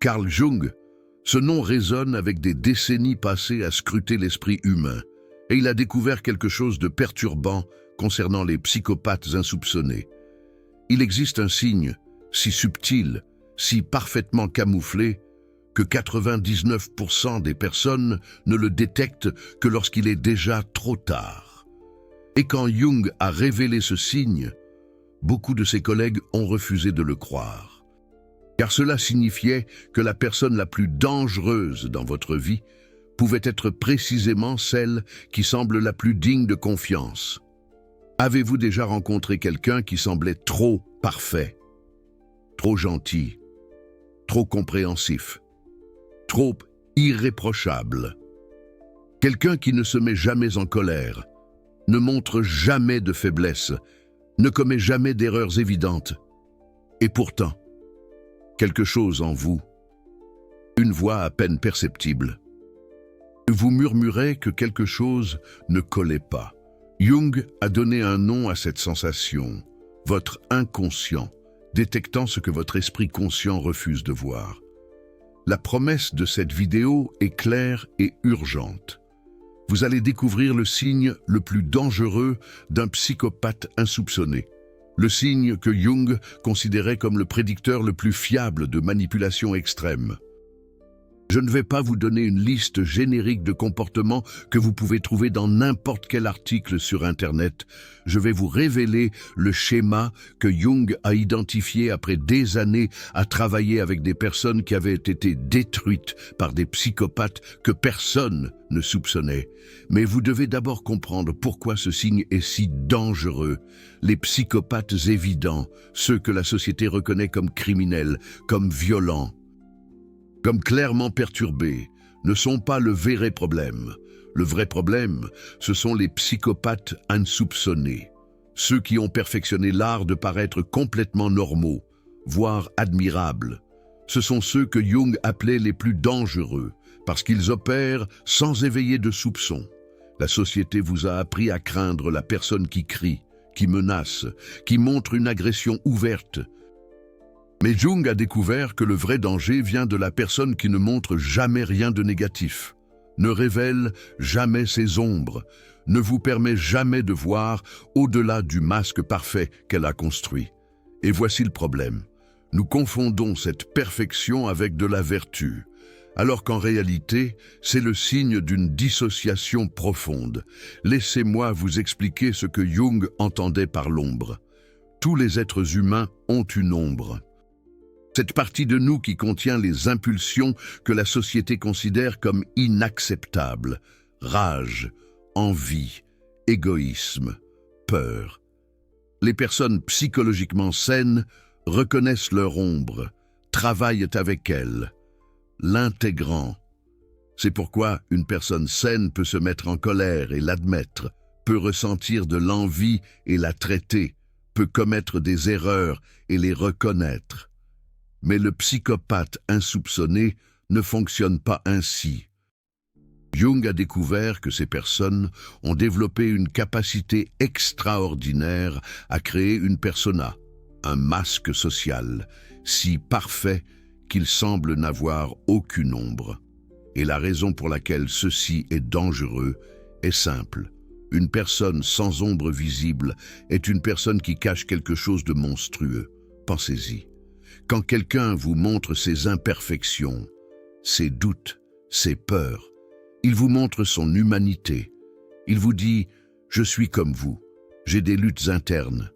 Carl Jung, ce nom résonne avec des décennies passées à scruter l'esprit humain, et il a découvert quelque chose de perturbant concernant les psychopathes insoupçonnés. Il existe un signe si subtil, si parfaitement camouflé, que 99% des personnes ne le détectent que lorsqu'il est déjà trop tard. Et quand Jung a révélé ce signe, beaucoup de ses collègues ont refusé de le croire. Car cela signifiait que la personne la plus dangereuse dans votre vie pouvait être précisément celle qui semble la plus digne de confiance. Avez-vous déjà rencontré quelqu'un qui semblait trop parfait, trop gentil, trop compréhensif, trop irréprochable? Quelqu'un qui ne se met jamais en colère, ne montre jamais de faiblesse, ne commet jamais d'erreurs évidentes. Et pourtant, quelque chose en vous, une voix à peine perceptible, vous murmurez que quelque chose ne collait pas. Jung a donné un nom à cette sensation, votre inconscient, détectant ce que votre esprit conscient refuse de voir. La promesse de cette vidéo est claire et urgente. Vous allez découvrir le signe le plus dangereux d'un psychopathe insoupçonné. Le signe que Jung considérait comme le prédicteur le plus fiable de manipulation extrême. Je ne vais pas vous donner une liste générique de comportements que vous pouvez trouver dans n'importe quel article sur Internet. Je vais vous révéler le schéma que Jung a identifié après des années à travailler avec des personnes qui avaient été détruites par des psychopathes que personne ne soupçonnait. Mais vous devez d'abord comprendre pourquoi ce signe est si dangereux. Les psychopathes évidents, ceux que la société reconnaît comme criminels, comme violents, comme clairement perturbés, ne sont pas le vrai problème. Le vrai problème, ce sont les psychopathes insoupçonnés, ceux qui ont perfectionné l'art de paraître complètement normaux, voire admirables. Ce sont ceux que Jung appelait les plus dangereux, parce qu'ils opèrent sans éveiller de soupçons. La société vous a appris à craindre la personne qui crie, qui menace, qui montre une agression ouverte. Mais Jung a découvert que le vrai danger vient de la personne qui ne montre jamais rien de négatif, ne révèle jamais ses ombres, ne vous permet jamais de voir au-delà du masque parfait qu'elle a construit. Et voici le problème. Nous confondons cette perfection avec de la vertu, alors qu'en réalité, c'est le signe d'une dissociation profonde. Laissez-moi vous expliquer ce que Jung entendait par l'ombre. Tous les êtres humains ont une ombre. Cette partie de nous qui contient les impulsions que la société considère comme inacceptables, rage, envie, égoïsme, peur. Les personnes psychologiquement saines reconnaissent leur ombre, travaillent avec elle, l'intégrant. C'est pourquoi une personne saine peut se mettre en colère et l'admettre, peut ressentir de l'envie et la traiter, peut commettre des erreurs et les reconnaître. Mais le psychopathe insoupçonné ne fonctionne pas ainsi. Jung a découvert que ces personnes ont développé une capacité extraordinaire à créer une persona, un masque social, si parfait qu'il semble n'avoir aucune ombre. Et la raison pour laquelle ceci est dangereux est simple. Une personne sans ombre visible est une personne qui cache quelque chose de monstrueux. Pensez-y. Quand quelqu'un vous montre ses imperfections, ses doutes, ses peurs, il vous montre son humanité. Il vous dit « Je suis comme vous, j'ai des luttes internes.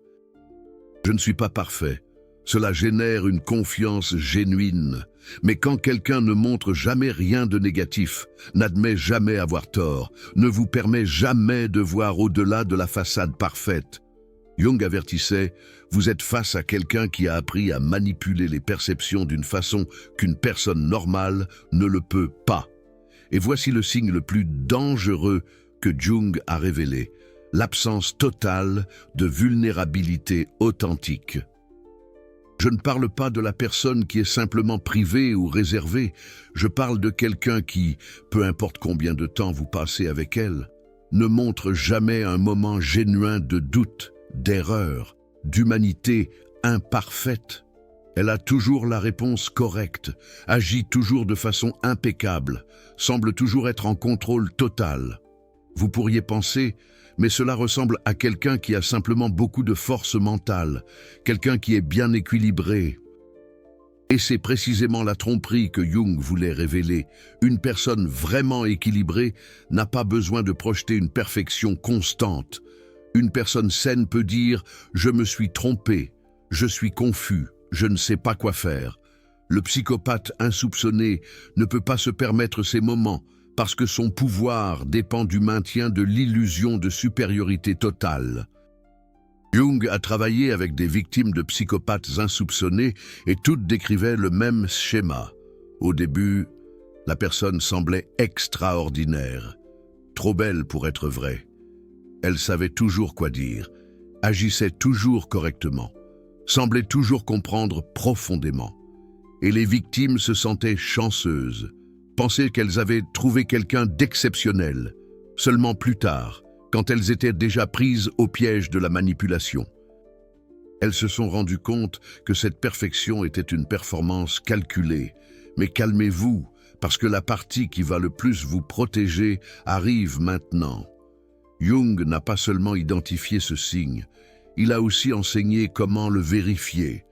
Je ne suis pas parfait. » Cela génère une confiance génuine. Mais quand quelqu'un ne montre jamais rien de négatif, n'admet jamais avoir tort, ne vous permet jamais de voir au-delà de la façade parfaite, Jung avertissait, vous êtes face à quelqu'un qui a appris à manipuler les perceptions d'une façon qu'une personne normale ne le peut pas. Et voici le signe le plus dangereux que Jung a révélé, l'absence totale de vulnérabilité authentique. Je ne parle pas de la personne qui est simplement privée ou réservée, je parle de quelqu'un qui, peu importe combien de temps vous passez avec elle, ne montre jamais un moment genuin de doute, d'erreur, d'humanité imparfaite. Elle a toujours la réponse correcte, agit toujours de façon impeccable, semble toujours être en contrôle total. Vous pourriez penser, mais cela ressemble à quelqu'un qui a simplement beaucoup de force mentale, quelqu'un qui est bien équilibré. Et c'est précisément la tromperie que Jung voulait révéler. Une personne vraiment équilibrée n'a pas besoin de projeter une perfection constante. Une personne saine peut dire « je me suis trompé, je suis confus, je ne sais pas quoi faire ». Le psychopathe insoupçonné ne peut pas se permettre ces moments parce que son pouvoir dépend du maintien de l'illusion de supériorité totale. Jung a travaillé avec des victimes de psychopathes insoupçonnés et toutes décrivaient le même schéma. Au début, la personne semblait extraordinaire, trop belle pour être vraie. Elle savait toujours quoi dire, agissait toujours correctement, semblait toujours comprendre profondément. Et les victimes se sentaient chanceuses, pensaient qu'elles avaient trouvé quelqu'un d'exceptionnel. Seulement plus tard, quand elles étaient déjà prises au piège de la manipulation. Elles se sont rendues compte que cette perfection était une performance calculée. Mais calmez-vous, parce que la partie qui va le plus vous protéger arrive maintenant. Jung n'a pas seulement identifié ce signe, il a aussi enseigné comment le vérifier.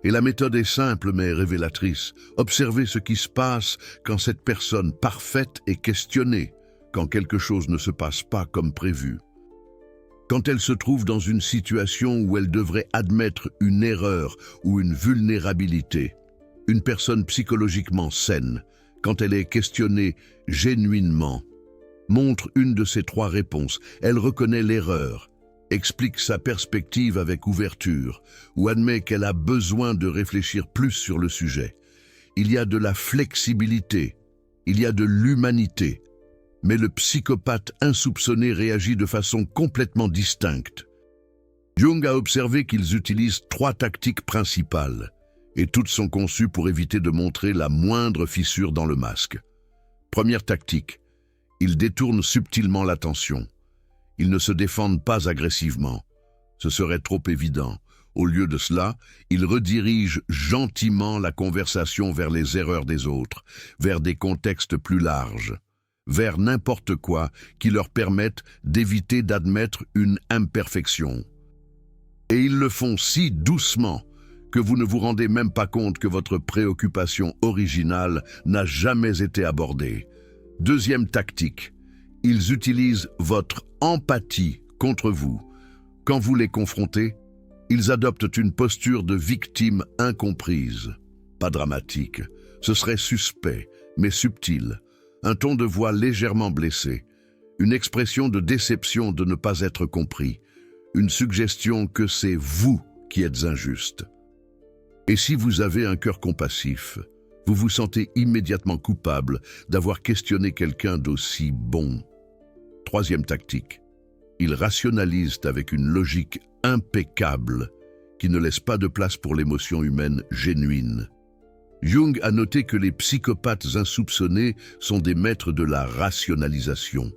Et la méthode est simple mais révélatrice. Observez ce qui se passe quand cette personne parfaite est questionnée, quand quelque chose ne se passe pas comme prévu. Quand elle se trouve dans une situation où elle devrait admettre une erreur ou une vulnérabilité, une personne psychologiquement saine, quand elle est questionnée genuinement, montre une de ces trois réponses. Elle reconnaît l'erreur, explique sa perspective avec ouverture, ou admet qu'elle a besoin de réfléchir plus sur le sujet. Il y a de la flexibilité, il y a de l'humanité, mais le psychopathe insoupçonné réagit de façon complètement distincte. Jung a observé qu'ils utilisent trois tactiques principales, et toutes sont conçues pour éviter de montrer la moindre fissure dans le masque. Première tactique, ils détournent subtilement l'attention. Ils ne se défendent pas agressivement. Ce serait trop évident. Au lieu de cela, ils redirigent gentiment la conversation vers les erreurs des autres, vers des contextes plus larges, vers n'importe quoi qui leur permette d'éviter d'admettre une imperfection. Et ils le font si doucement que vous ne vous rendez même pas compte que votre préoccupation originale n'a jamais été abordée. Deuxième tactique, ils utilisent votre empathie contre vous. Quand vous les confrontez, ils adoptent une posture de victime incomprise. Pas dramatique, ce serait suspect, mais subtil. Un ton de voix légèrement blessé, une expression de déception de ne pas être compris, une suggestion que c'est vous qui êtes injuste. Et si vous avez un cœur compassif, vous vous sentez immédiatement coupable d'avoir questionné quelqu'un d'aussi bon. Troisième tactique, ils rationalisent avec une logique impeccable qui ne laisse pas de place pour l'émotion humaine genuine. Jung a noté que les psychopathes insoupçonnés sont des maîtres de la rationalisation.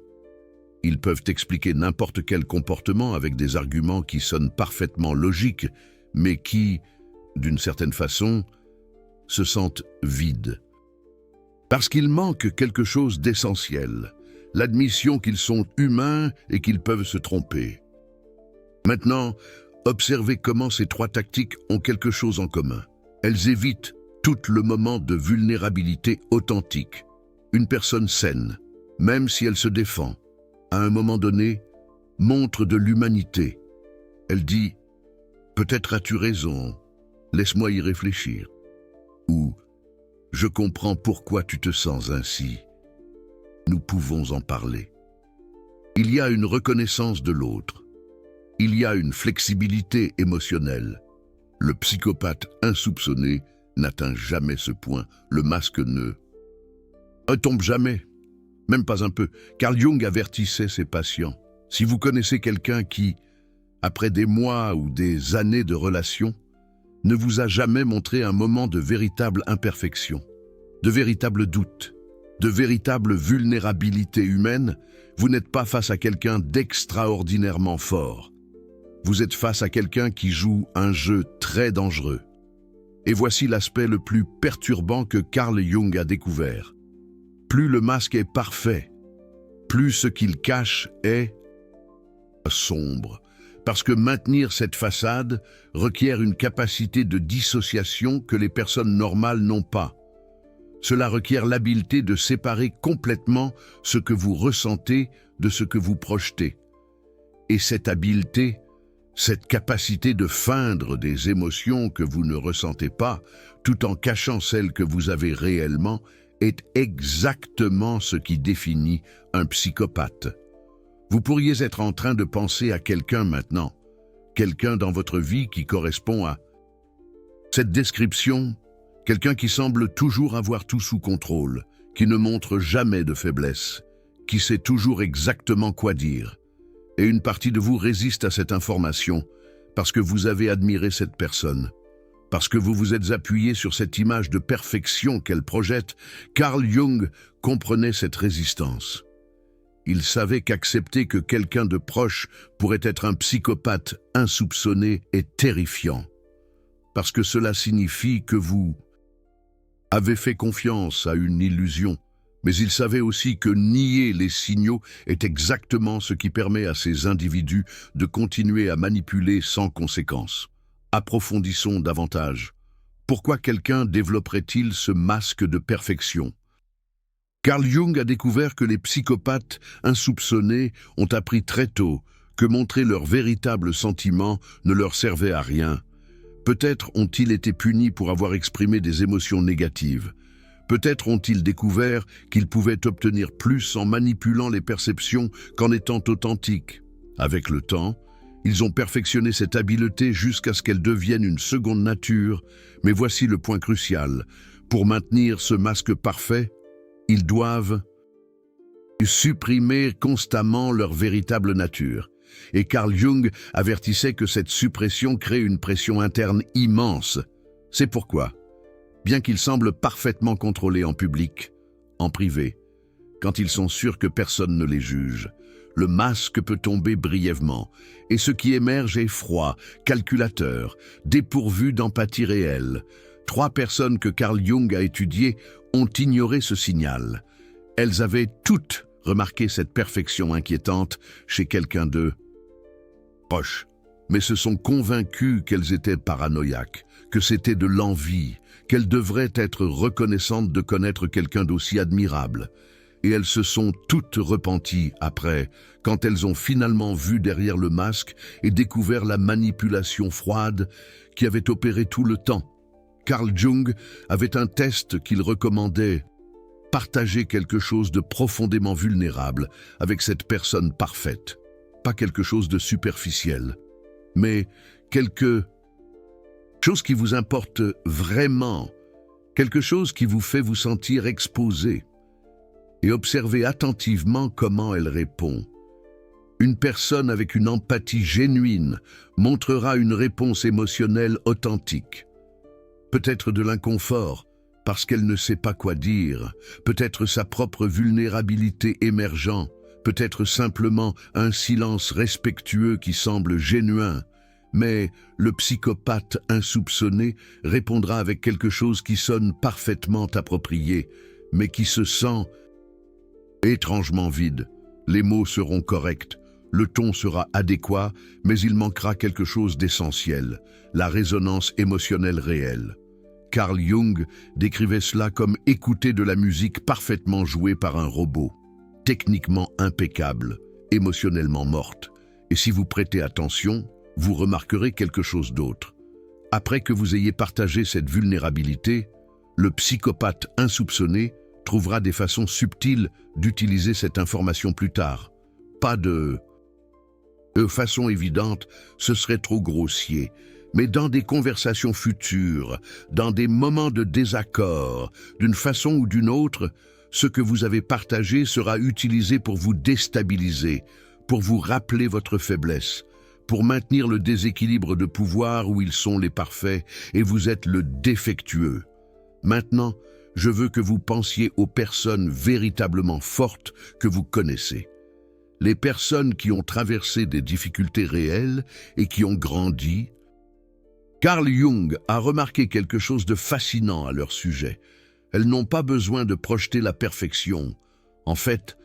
Ils peuvent expliquer n'importe quel comportement avec des arguments qui sonnent parfaitement logiques, mais qui, d'une certaine façon, se sentent vides. Parce qu'il manque quelque chose d'essentiel, l'admission qu'ils sont humains et qu'ils peuvent se tromper. Maintenant, observez comment ces trois tactiques ont quelque chose en commun. Elles évitent tout le moment de vulnérabilité authentique. Une personne saine, même si elle se défend, à un moment donné, montre de l'humanité. Elle dit « Peut-être as-tu raison, laisse-moi y réfléchir » ou « Je comprends pourquoi tu te sens ainsi. Nous pouvons en parler. » Il y a une reconnaissance de l'autre. Il y a une flexibilité émotionnelle. Le psychopathe insoupçonné n'atteint jamais ce point. Le masque ne retombe jamais, même pas un peu. Carl Jung avertissait ses patients. Si vous connaissez quelqu'un qui, après des mois ou des années de relation, ne vous a jamais montré un moment de véritable imperfection, de véritable doute, de véritable vulnérabilité humaine, vous n'êtes pas face à quelqu'un d'extraordinairement fort. Vous êtes face à quelqu'un qui joue un jeu très dangereux. Et voici l'aspect le plus perturbant que Carl Jung a découvert. Plus le masque est parfait, plus ce qu'il cache est sombre. Parce que maintenir cette façade requiert une capacité de dissociation que les personnes normales n'ont pas. Cela requiert l'habileté de séparer complètement ce que vous ressentez de ce que vous projetez. Et cette habileté, cette capacité de feindre des émotions que vous ne ressentez pas, tout en cachant celles que vous avez réellement, est exactement ce qui définit un psychopathe. Vous pourriez être en train de penser à quelqu'un maintenant, quelqu'un dans votre vie qui correspond à cette description, quelqu'un qui semble toujours avoir tout sous contrôle, qui ne montre jamais de faiblesse, qui sait toujours exactement quoi dire. Et une partie de vous résiste à cette information parce que vous avez admiré cette personne, parce que vous vous êtes appuyé sur cette image de perfection qu'elle projette. Carl Jung comprenait cette résistance. Il savait qu'accepter que quelqu'un de proche pourrait être un psychopathe insoupçonné est terrifiant, parce que cela signifie que vous avez fait confiance à une illusion. Mais il savait aussi que nier les signaux est exactement ce qui permet à ces individus de continuer à manipuler sans conséquence. Approfondissons davantage. Pourquoi quelqu'un développerait-il ce masque de perfection ? Carl Jung a découvert que les psychopathes insoupçonnés ont appris très tôt que montrer leurs véritables sentiments ne leur servait à rien. Peut-être ont-ils été punis pour avoir exprimé des émotions négatives. Peut-être ont-ils découvert qu'ils pouvaient obtenir plus en manipulant les perceptions qu'en étant authentiques. Avec le temps, ils ont perfectionné cette habileté jusqu'à ce qu'elle devienne une seconde nature. Mais voici le point crucial. Pour maintenir ce masque parfait, ils doivent supprimer constamment leur véritable nature. Et Carl Jung avertissait que cette suppression crée une pression interne immense. C'est pourquoi, bien qu'ils semblent parfaitement contrôlés en public, en privé, quand ils sont sûrs que personne ne les juge, le masque peut tomber brièvement, et ce qui émerge est froid, calculateur, dépourvu d'empathie réelle. 3 personnes que Carl Jung a étudiées ont ignoré ce signal. Elles avaient toutes remarqué cette perfection inquiétante chez quelqu'un de proche, mais se sont convaincues qu'elles étaient paranoïaques, que c'était de l'envie, qu'elles devraient être reconnaissantes de connaître quelqu'un d'aussi admirable. Et elles se sont toutes repenties après, quand elles ont finalement vu derrière le masque et découvert la manipulation froide qui avait opéré tout le temps. Carl Jung avait un test qu'il recommandait: partager quelque chose de profondément vulnérable avec cette personne parfaite. Pas quelque chose de superficiel, mais quelque chose qui vous importe vraiment, quelque chose qui vous fait vous sentir exposé. Et observez attentivement comment elle répond. Une personne avec une empathie genuine montrera une réponse émotionnelle authentique. Peut-être de l'inconfort, parce qu'elle ne sait pas quoi dire, peut-être sa propre vulnérabilité émergeant, peut-être simplement un silence respectueux qui semble génuin, mais le psychopathe insoupçonné répondra avec quelque chose qui sonne parfaitement approprié, mais qui se sent étrangement vide. Les mots seront corrects, le ton sera adéquat, mais il manquera quelque chose d'essentiel, la résonance émotionnelle réelle. Carl Jung décrivait cela comme écouter de la musique parfaitement jouée par un robot, techniquement impeccable, émotionnellement morte. Et si vous prêtez attention, vous remarquerez quelque chose d'autre. Après que vous ayez partagé cette vulnérabilité, le psychopathe insoupçonné trouvera des façons subtiles d'utiliser cette information plus tard. Pas de façon évidente, ce serait trop grossier, mais dans des conversations futures, dans des moments de désaccord, d'une façon ou d'une autre, ce que vous avez partagé sera utilisé pour vous déstabiliser, pour vous rappeler votre faiblesse, pour maintenir le déséquilibre de pouvoir où ils sont les parfaits et vous êtes le défectueux. Maintenant, je veux que vous pensiez aux personnes véritablement fortes que vous connaissez. Les personnes qui ont traversé des difficultés réelles et qui ont grandi, Carl Jung a remarqué quelque chose de fascinant à leur sujet. Elles n'ont pas besoin de projeter la perfection. En fait,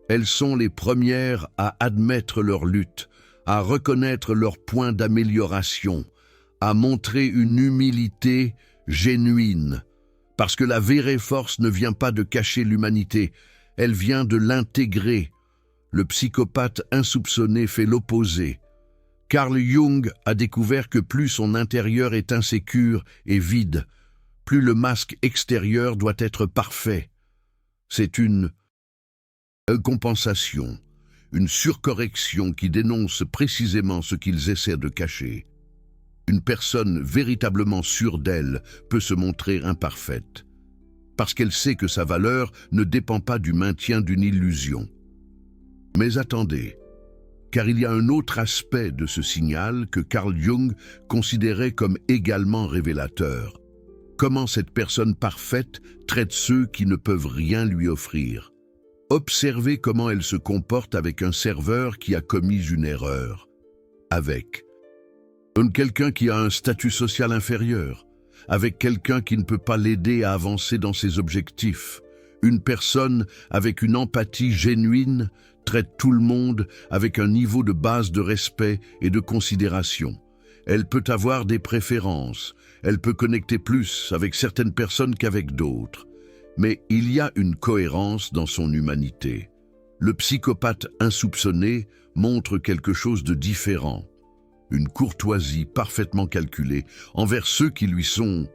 elles sont les premières à admettre leur lutte, à reconnaître leurs points d'amélioration, à montrer une humilité génuine. Parce que la vraie force ne vient pas de cacher l'humanité, elle vient de l'intégrer. Le psychopathe insoupçonné fait l'opposé. Carl Jung a découvert que plus son intérieur est insécure et vide, plus le masque extérieur doit être parfait. C'est une compensation, une surcorrection qui dénonce précisément ce qu'ils essaient de cacher. Une personne véritablement sûre d'elle peut se montrer imparfaite, parce qu'elle sait que sa valeur ne dépend pas du maintien d'une illusion. Mais attendez, car il y a un autre aspect de ce signal que Carl Jung considérait comme également révélateur. Comment cette personne parfaite traite ceux qui ne peuvent rien lui offrir. Observez comment elle se comporte avec un serveur qui a commis une erreur. Avec quelqu'un qui a un statut social inférieur, avec quelqu'un qui ne peut pas l'aider à avancer dans ses objectifs. Une personne avec une empathie génuine traite tout le monde avec un niveau de base de respect et de considération. Elle peut avoir des préférences, elle peut connecter plus avec certaines personnes qu'avec d'autres. Mais il y a une cohérence dans son humanité. Le psychopathe insoupçonné montre quelque chose de différent. Une courtoisie parfaitement calculée envers ceux qui lui sont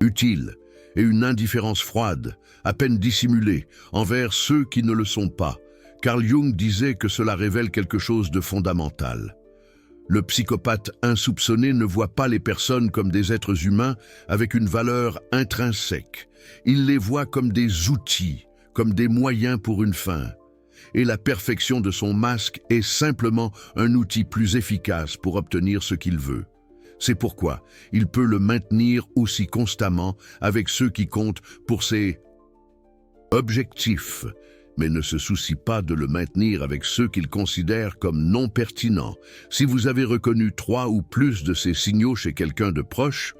utiles et une indifférence froide, à peine dissimulée, envers ceux qui ne le sont pas. Carl Jung disait que cela révèle quelque chose de fondamental. Le psychopathe insoupçonné ne voit pas les personnes comme des êtres humains avec une valeur intrinsèque. Il les voit comme des outils, comme des moyens pour une fin. Et la perfection de son masque est simplement un outil plus efficace pour obtenir ce qu'il veut. C'est pourquoi il peut le maintenir aussi constamment avec ceux qui comptent pour ses objectifs, mais ne se soucie pas de le maintenir avec ceux qu'il considère comme non pertinents. Si vous avez reconnu 3 ou plus de ces signaux chez quelqu'un de proche,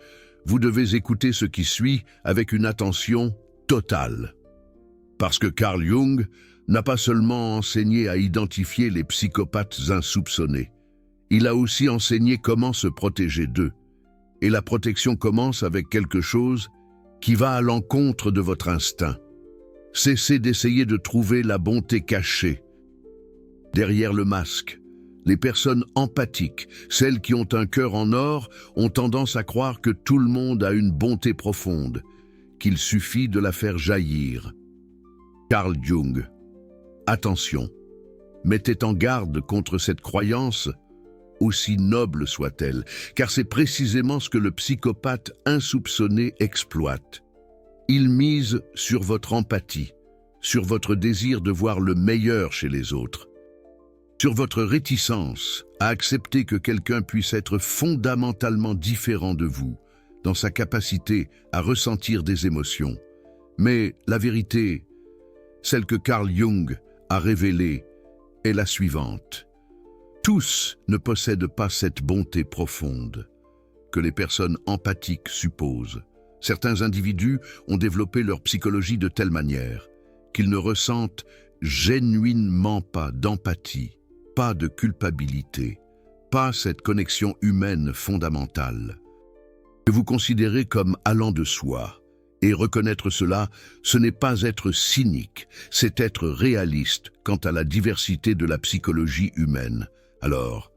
vous devez écouter ce qui suit avec une attention totale. Parce que Carl Jung n'a pas seulement enseigné à identifier les psychopathes insoupçonnés, il a aussi enseigné comment se protéger d'eux. Et la protection commence avec quelque chose qui va à l'encontre de votre instinct. Cessez d'essayer de trouver la bonté cachée. Derrière le masque, les personnes empathiques, celles qui ont un cœur en or, ont tendance à croire que tout le monde a une bonté profonde, qu'il suffit de la faire jaillir. Carl Jung. Attention, mettez en garde contre cette croyance, aussi noble soit-elle, car c'est précisément ce que le psychopathe insoupçonné exploite. Il mise sur votre empathie, sur votre désir de voir le meilleur chez les autres, sur votre réticence à accepter que quelqu'un puisse être fondamentalement différent de vous, dans sa capacité à ressentir des émotions. Mais la vérité, celle que Carl Jung a révélée, est la suivante. Tous ne possèdent pas cette bonté profonde que les personnes empathiques supposent. Certains individus ont développé leur psychologie de telle manière qu'ils ne ressentent genuinement pas d'empathie, pas de culpabilité, pas cette connexion humaine fondamentale, que vous considérez comme allant de soi. Et reconnaître cela, ce n'est pas être cynique, c'est être réaliste quant à la diversité de la psychologie humaine. Alors,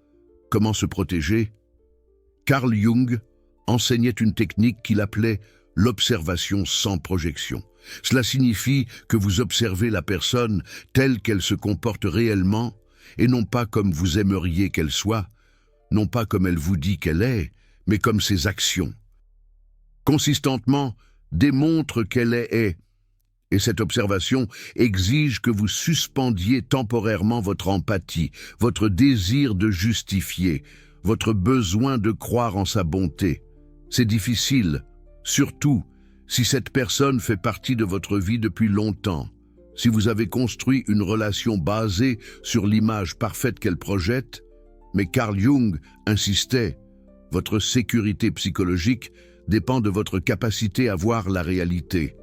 comment se protéger? Carl Jung enseignait une technique qu'il appelait l'observation sans projection. Cela signifie que vous observez la personne telle qu'elle se comporte réellement, et non pas comme vous aimeriez qu'elle soit, non pas comme elle vous dit qu'elle est, mais comme ses actions. Consistantement, démontre qu'elle est. Et cette observation exige que vous suspendiez temporairement votre empathie, votre désir de justifier, votre besoin de croire en sa bonté. C'est difficile, surtout si cette personne fait partie de votre vie depuis longtemps, si vous avez construit une relation basée sur l'image parfaite qu'elle projette. Mais Carl Jung insistait, Votre sécurité psychologique dépend de votre capacité à voir la réalité,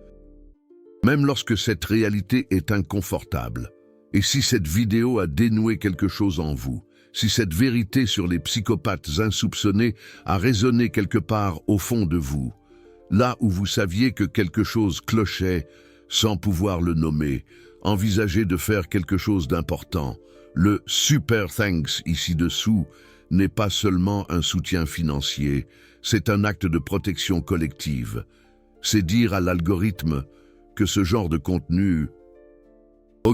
même lorsque cette réalité est inconfortable. Et si cette vidéo a dénoué quelque chose en vous, si cette vérité sur les psychopathes insoupçonnés a résonné quelque part au fond de vous, là où vous saviez que quelque chose clochait sans pouvoir le nommer, envisagez de faire quelque chose d'important. Le Super Thanks ici-dessous n'est pas seulement un soutien financier, c'est un acte de protection collective. C'est dire à l'algorithme que ce genre de contenu,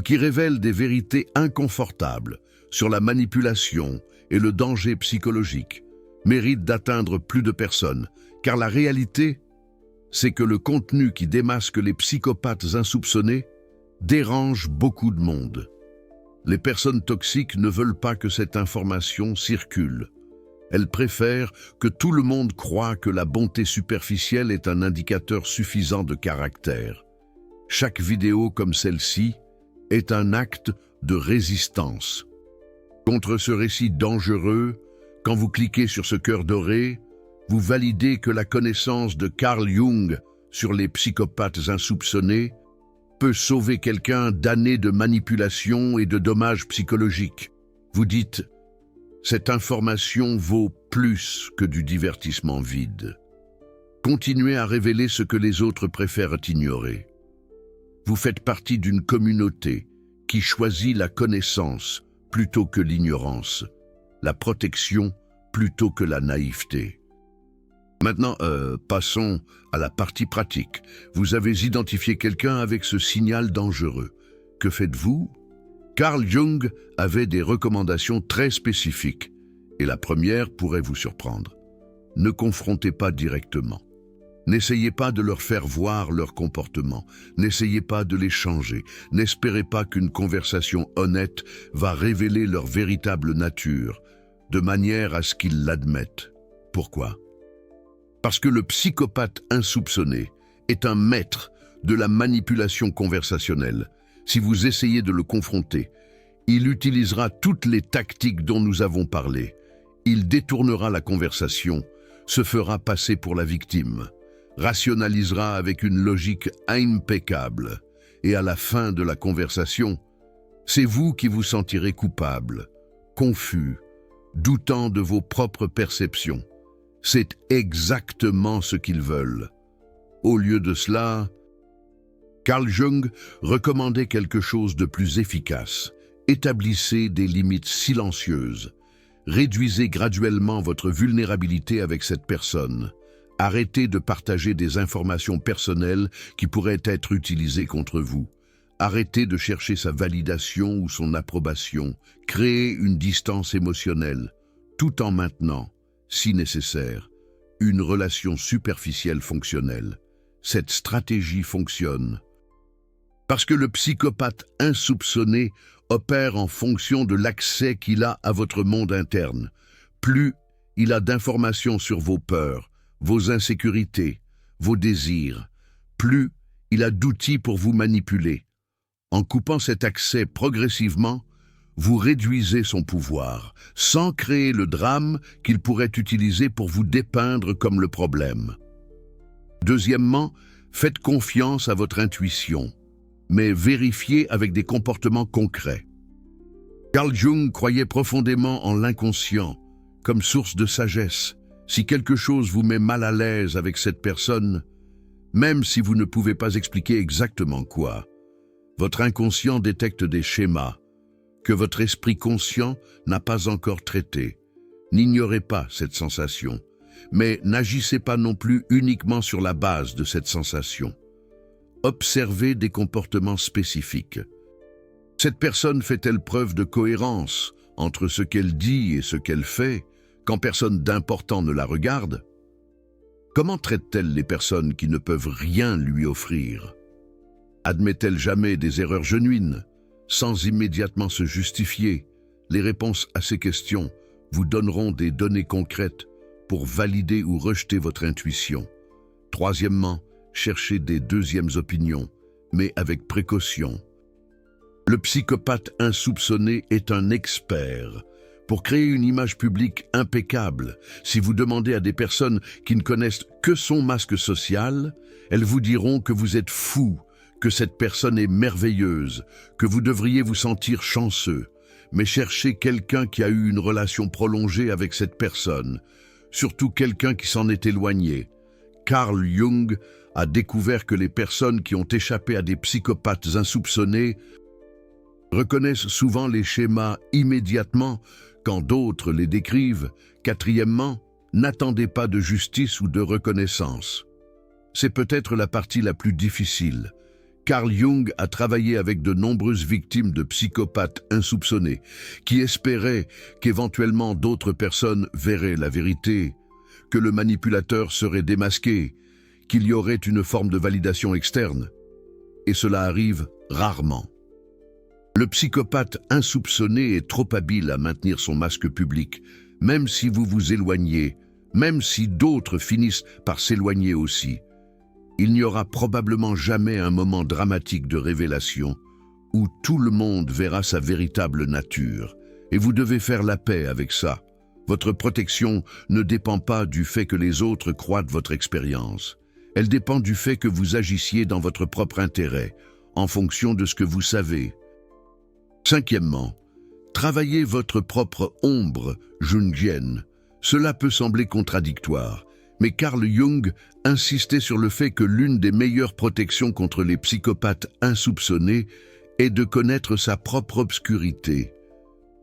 qui révèle des vérités inconfortables sur la manipulation et le danger psychologique, mérite d'atteindre plus de personnes, car la réalité, c'est que le contenu qui démasque les psychopathes insoupçonnés dérange beaucoup de monde. Les personnes toxiques ne veulent pas que cette information circule. Elles préfèrent que tout le monde croie que la bonté superficielle est un indicateur suffisant de caractère. Chaque vidéo comme celle-ci est un acte de résistance. Contre ce récit dangereux, quand vous cliquez sur ce cœur doré, vous validez que la connaissance de Carl Jung sur les psychopathes insoupçonnés peut sauver quelqu'un d'années de manipulation et de dommages psychologiques. Vous dites, cette information vaut plus que du divertissement vide. Continuez à révéler ce que les autres préfèrent ignorer. Vous faites partie d'une communauté qui choisit la connaissance plutôt que l'ignorance, la protection plutôt que la naïveté. Maintenant, passons à la partie pratique. Vous avez identifié quelqu'un avec ce signal dangereux. Que faites-vous? Carl Jung avait des recommandations très spécifiques, et la première pourrait vous surprendre. Ne confrontez pas directement. N'essayez pas de leur faire voir leur comportement. N'essayez pas de les changer. N'espérez pas qu'une conversation honnête va révéler leur véritable nature, de manière à ce qu'ils l'admettent. Pourquoi? Parce que le psychopathe insoupçonné est un maître de la manipulation conversationnelle. Si vous essayez de le confronter, il utilisera toutes les tactiques dont nous avons parlé. Il détournera la conversation, se fera passer pour la victime, rationalisera avec une logique impeccable, et à la fin de la conversation, c'est vous qui vous sentirez coupable, confus, doutant de vos propres perceptions. C'est exactement ce qu'ils veulent. Au lieu de cela, Carl Jung recommandait quelque chose de plus efficace. Établissez des limites silencieuses. Réduisez graduellement votre vulnérabilité avec cette personne. Arrêtez de partager des informations personnelles qui pourraient être utilisées contre vous. Arrêtez de chercher sa validation ou son approbation. Créez une distance émotionnelle, tout en maintenant, si nécessaire, une relation superficielle fonctionnelle. Cette stratégie fonctionne parce que le psychopathe insoupçonné opère en fonction de l'accès qu'il a à votre monde interne. Plus il a d'informations sur vos peurs, vos insécurités, vos désirs, plus il a d'outils pour vous manipuler. En coupant cet accès progressivement, vous réduisez son pouvoir, sans créer le drame qu'il pourrait utiliser pour vous dépeindre comme le problème. Deuxièmement, faites confiance à votre intuition, mais vérifiez avec des comportements concrets. Carl Jung croyait profondément en l'inconscient, comme source de sagesse. Si quelque chose vous met mal à l'aise avec cette personne, même si vous ne pouvez pas expliquer exactement quoi, votre inconscient détecte des schémas que votre esprit conscient n'a pas encore traités. N'ignorez pas cette sensation, mais n'agissez pas non plus uniquement sur la base de cette sensation. Observez des comportements spécifiques. Cette personne fait-elle preuve de cohérence entre ce qu'elle dit et ce qu'elle fait, quand personne d'important ne la regarde? Comment traite-t-elle les personnes qui ne peuvent rien lui offrir? Admet-elle jamais des erreurs genuines, sans immédiatement se justifier? Les réponses à ces questions vous donneront des données concrètes pour valider ou rejeter votre intuition. Troisièmement, cherchez des deuxièmes opinions, mais avec précaution. Le psychopathe insoupçonné est un expert pour créer une image publique impeccable. Si vous demandez à des personnes qui ne connaissent que son masque social, elles vous diront que vous êtes fou, que cette personne est merveilleuse, que vous devriez vous sentir chanceux. Mais cherchez quelqu'un qui a eu une relation prolongée avec cette personne, surtout quelqu'un qui s'en est éloigné. Carl Jung a découvert que les personnes qui ont échappé à des psychopathes insoupçonnés reconnaissent souvent les schémas immédiatement quand d'autres les décrivent. Quatrièmement, n'attendez pas de justice ou de reconnaissance. C'est peut-être la partie la plus difficile. Carl Jung a travaillé avec de nombreuses victimes de psychopathes insoupçonnés qui espéraient qu'éventuellement d'autres personnes verraient la vérité, que le manipulateur serait démasqué, qu'il y aurait une forme de validation externe. Et cela arrive rarement. Le psychopathe insoupçonné est trop habile à maintenir son masque public, même si vous vous éloignez, même si d'autres finissent par s'éloigner aussi. Il n'y aura probablement jamais un moment dramatique de révélation où tout le monde verra sa véritable nature. Et vous devez faire la paix avec ça. Votre protection ne dépend pas du fait que les autres croient de votre expérience. Elle dépend du fait que vous agissiez dans votre propre intérêt, en fonction de ce que vous savez. Cinquièmement, travaillez votre propre ombre jungienne. Cela peut sembler contradictoire, mais Carl Jung insistait sur le fait que l'une des meilleures protections contre les psychopathes insoupçonnés est de connaître sa propre obscurité.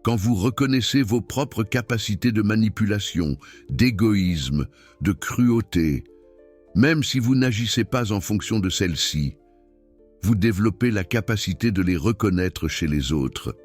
Quand vous reconnaissez vos propres capacités de manipulation, d'égoïsme, de cruauté, même si vous n'agissez pas en fonction de celles-ci, vous développez la capacité de les reconnaître chez les autres.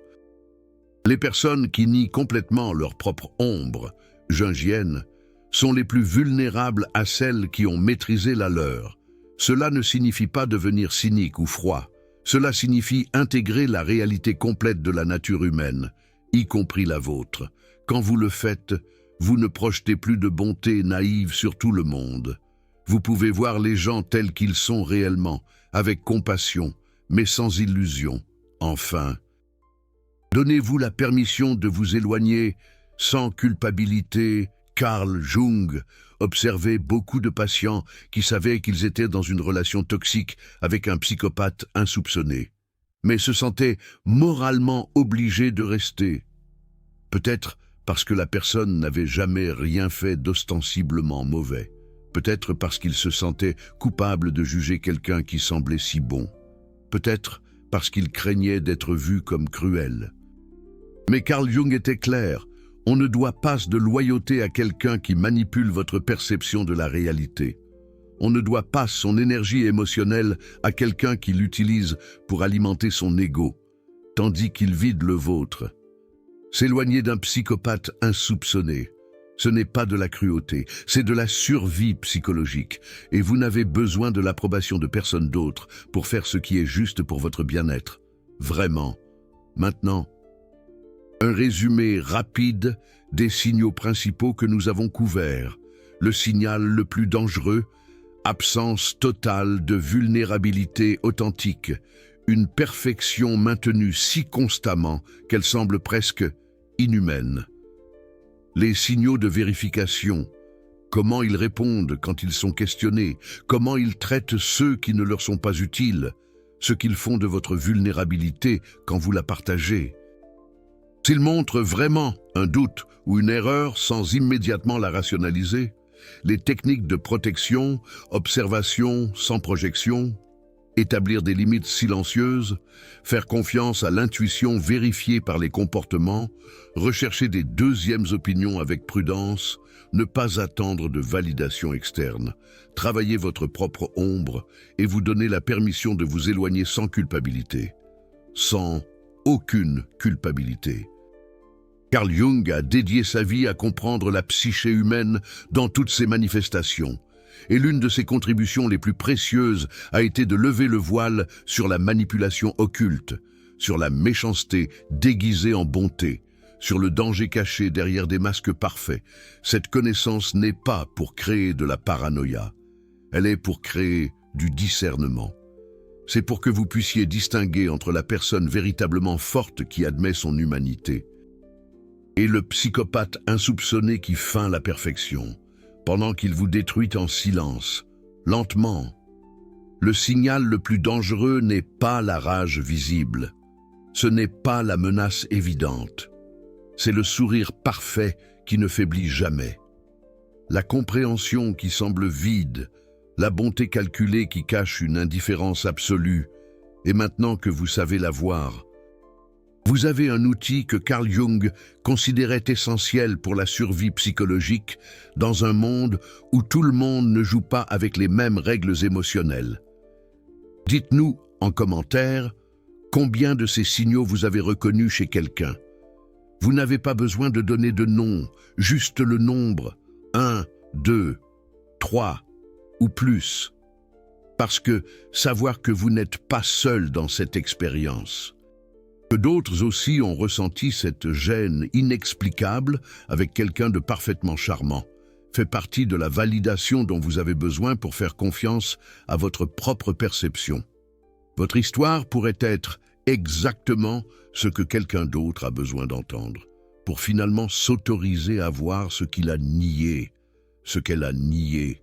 Les personnes qui nient complètement leur propre ombre jungienne sont les plus vulnérables à celles qui ont maîtrisé la leur. Cela ne signifie pas devenir cynique ou froid. Cela signifie intégrer la réalité complète de la nature humaine, y compris la vôtre. Quand vous le faites, vous ne projetez plus de bonté naïve sur tout le monde. Vous pouvez voir les gens tels qu'ils sont réellement, avec compassion, mais sans illusion. Enfin, donnez-vous la permission de vous éloigner sans culpabilité. Carl Jung observait beaucoup de patients qui savaient qu'ils étaient dans une relation toxique avec un psychopathe insoupçonné, mais se sentaient moralement obligés de rester. Peut-être parce que la personne n'avait jamais rien fait d'ostensiblement mauvais. Peut-être parce qu'il se sentait coupable de juger quelqu'un qui semblait si bon. Peut-être parce qu'il craignait d'être vu comme cruel. Mais Carl Jung était clair, on ne doit pas de loyauté à quelqu'un qui manipule votre perception de la réalité. On ne doit pas son énergie émotionnelle à quelqu'un qui l'utilise pour alimenter son ego, tandis qu'il vide le vôtre. S'éloigner d'un psychopathe insoupçonné, ce n'est pas de la cruauté, c'est de la survie psychologique, et vous n'avez besoin de l'approbation de personne d'autre pour faire ce qui est juste pour votre bien-être. Vraiment. Maintenant, un résumé rapide des signaux principaux que nous avons couverts. Le signal le plus dangereux, absence totale de vulnérabilité authentique, une perfection maintenue si constamment qu'elle semble presque inhumaine. Les signaux de vérification, comment ils répondent quand ils sont questionnés, comment ils traitent ceux qui ne leur sont pas utiles, ce qu'ils font de votre vulnérabilité quand vous la partagez. S'ils montrent vraiment un doute ou une erreur sans immédiatement la rationaliser, les techniques de protection, observation sans projection, établir des limites silencieuses, faire confiance à l'intuition vérifiée par les comportements, rechercher des deuxièmes opinions avec prudence, ne pas attendre de validation externe, travailler votre propre ombre et vous donner la permission de vous éloigner sans culpabilité, sans aucune culpabilité. Carl Jung a dédié sa vie à comprendre la psyché humaine dans toutes ses manifestations, et l'une de ses contributions les plus précieuses a été de lever le voile sur la manipulation occulte, sur la méchanceté déguisée en bonté, sur le danger caché derrière des masques parfaits. Cette connaissance n'est pas pour créer de la paranoïa, elle est pour créer du discernement. C'est pour que vous puissiez distinguer entre la personne véritablement forte qui admet son humanité Et le psychopathe insoupçonné qui feint la perfection, pendant qu'il vous détruit en silence, lentement. Le signal le plus dangereux n'est pas la rage visible, ce n'est pas la menace évidente, c'est le sourire parfait qui ne faiblit jamais. La compréhension qui semble vide, la bonté calculée qui cache une indifférence absolue, et maintenant que vous savez la voir, vous avez un outil que Carl Jung considérait essentiel pour la survie psychologique dans un monde où tout le monde ne joue pas avec les mêmes règles émotionnelles. Dites-nous en commentaire combien de ces signaux vous avez reconnus chez quelqu'un. Vous n'avez pas besoin de donner de nom, juste le nombre 1, 2, 3 ou plus. Parce que savoir que vous n'êtes pas seul dans cette expérience. Que d'autres aussi ont ressenti cette gêne inexplicable avec quelqu'un de parfaitement charmant fait partie de la validation dont vous avez besoin pour faire confiance à votre propre perception. Votre histoire pourrait être exactement ce que quelqu'un d'autre a besoin d'entendre, pour finalement s'autoriser à voir ce qu'il a nié, ce qu'elle a nié.